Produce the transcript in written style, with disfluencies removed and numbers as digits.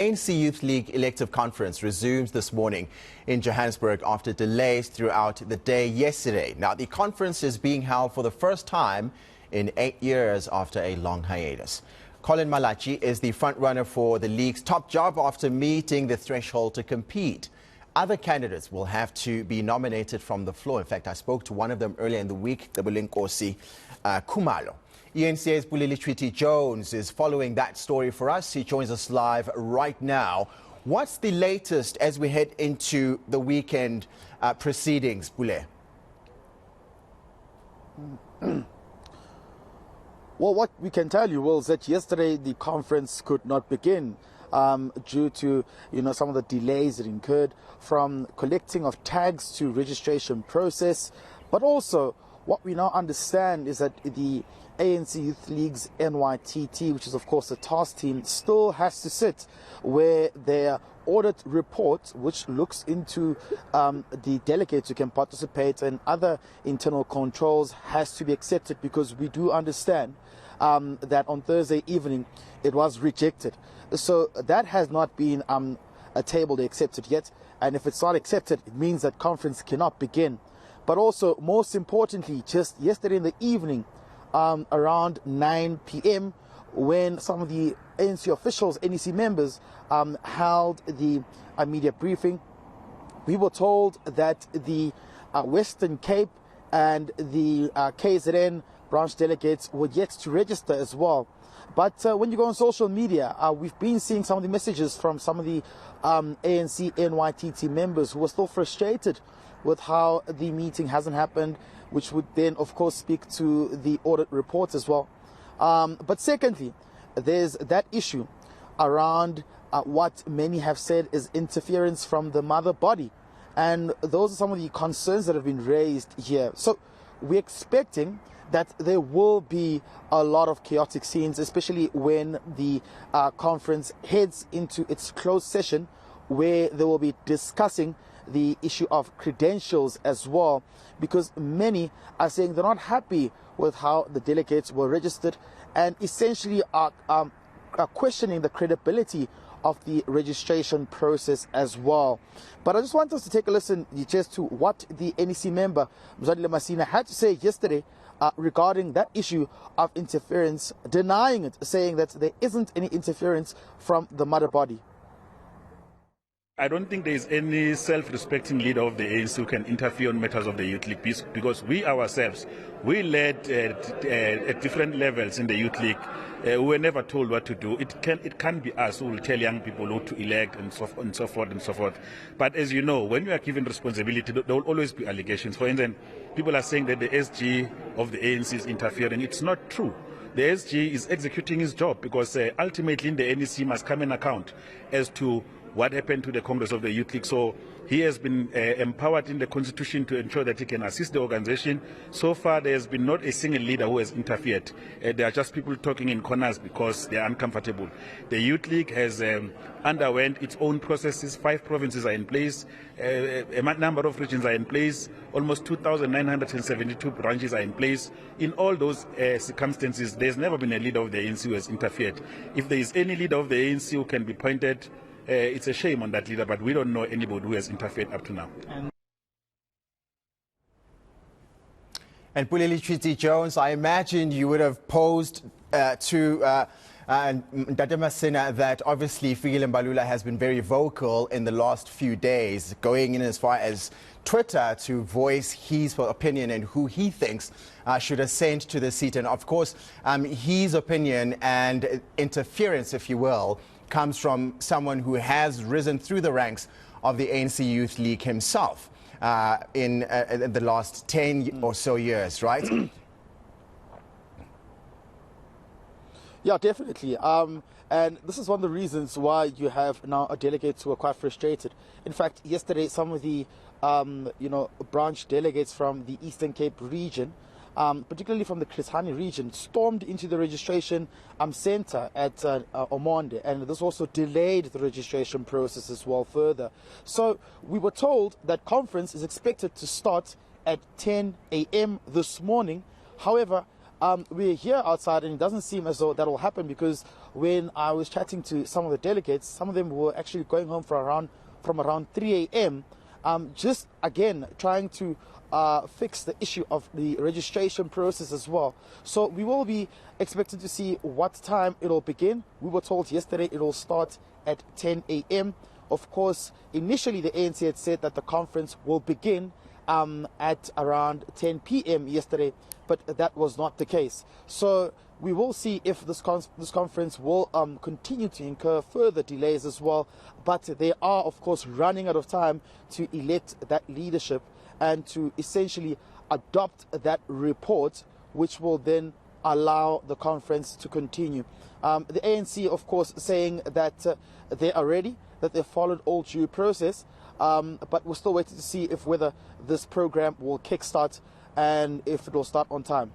ANC Youth League Elective Conference resumes this morning in Johannesburg after delays throughout the day yesterday. Now, the conference is being held for the first time in 8 years after a long hiatus. Colin Malachi is the frontrunner for the league's top job after meeting the threshold to compete. Other candidates will have to be nominated from the floor. In fact, I spoke to one of them earlier in the week, Nkosi Khumalo. eNCA's Pule Letshwiti-Jones is following that story for us. He joins us live right now. What's the latest as we head into the weekend proceedings, Pule? Well, what we can tell you, Will, is that yesterday the conference could not begin due to some of the delays that incurred from collecting of tags to registration process. But also, what we now understand is that the ANC Youth League's NYTT, which is of course the task team, still has to sit where their audit report, which looks into the delegates who can participate and other internal controls, has to be accepted, because we do understand that on Thursday evening it was rejected. So that has not been tabled or accepted yet, and if it's not accepted, it means that conference cannot begin. But also, most importantly, just yesterday in the evening, around 9 p.m., when some of the ANC officials, NEC members, held the media briefing, we were told that the Western Cape and the KZN branch delegates were yet to register as well. But when you go on social media, we've been seeing some of the messages from some of the ANC NYTT members who are still frustrated with how the meeting hasn't happened, which would then, of course, speak to the audit report as well. But secondly, there's that issue around what many have said is interference from the mother body. And those are some of the concerns that have been raised here. So we're expecting that there will be a lot of chaotic scenes, especially when the conference heads into its closed session, where they will be discussing the issue of credentials as well, because many are saying they're not happy with how the delegates were registered and essentially are questioning the credibility of the registration process as well. But I just want us to take a listen just to what the NEC member Mzwandile Masina had to say yesterday regarding that issue of interference, denying it, saying that there isn't any interference from the mother body. I don't think there is any self-respecting leader of the ANC who can interfere on matters of the Youth League, because we ourselves, we led at different levels in the Youth League. We were never told what to do. It can't be us who will tell young people who to elect and so forth and so forth. But as you know, when you are given responsibility, there will always be allegations. For instance, people are saying that the SG of the ANC is interfering. It's not true. The SG is executing his job, because ultimately the NEC must come and account as to what happened to the Congress of the Youth League. So he has been empowered in the Constitution to ensure that he can assist the organization. So far, there has been not a single leader who has interfered. There are just people talking in corners because they are uncomfortable. The Youth League has underwent its own processes. 5 provinces are in place. A number of regions are in place. Almost 2,972 branches are in place. In all those circumstances, there's never been a leader of the ANC who has interfered. If there is any leader of the ANC who can be pointed, it's a shame on that leader, but we don't know anybody who has interfered up to now. And Pule Letshwiti-Jones, I imagine you would have posed to Ntate Masina that obviously Fikile Mbalula has been very vocal in the last few days, going in as far as Twitter to voice his opinion and who he thinks should ascend to the seat. And of course, his opinion and interference, if you will, comes from someone who has risen through the ranks of the ANC Youth League himself in the last 10 or so years, right? Yeah, definitely. And this is one of the reasons why you have now a delegates who are quite frustrated. In fact, yesterday, some of the branch delegates from the Eastern Cape region, particularly from the Chris Hani region, stormed into the registration center at Omonde, and this also delayed the registration process as well further. So we were told that conference is expected to start at 10 a.m. this morning. However, we're here outside, and it doesn't seem as though that will happen, because when I was chatting to some of the delegates, some of them were actually going home from around 3 a.m. Just again trying to fix the issue of the registration process as well. So we will be expected to see what time it will begin. We were told yesterday it will start at 10 a.m. Of course, initially the ANC had said that the conference will begin at around 10 p.m. yesterday, but that was not the case. So we will see if this conference will continue to incur further delays as well. But they are, of course, running out of time to elect that leadership and to essentially adopt that report, which will then allow the conference to continue. The ANC, of course, saying that they are ready, that they followed all due process, but we're still waiting to see if whether this program will kickstart and if it will start on time.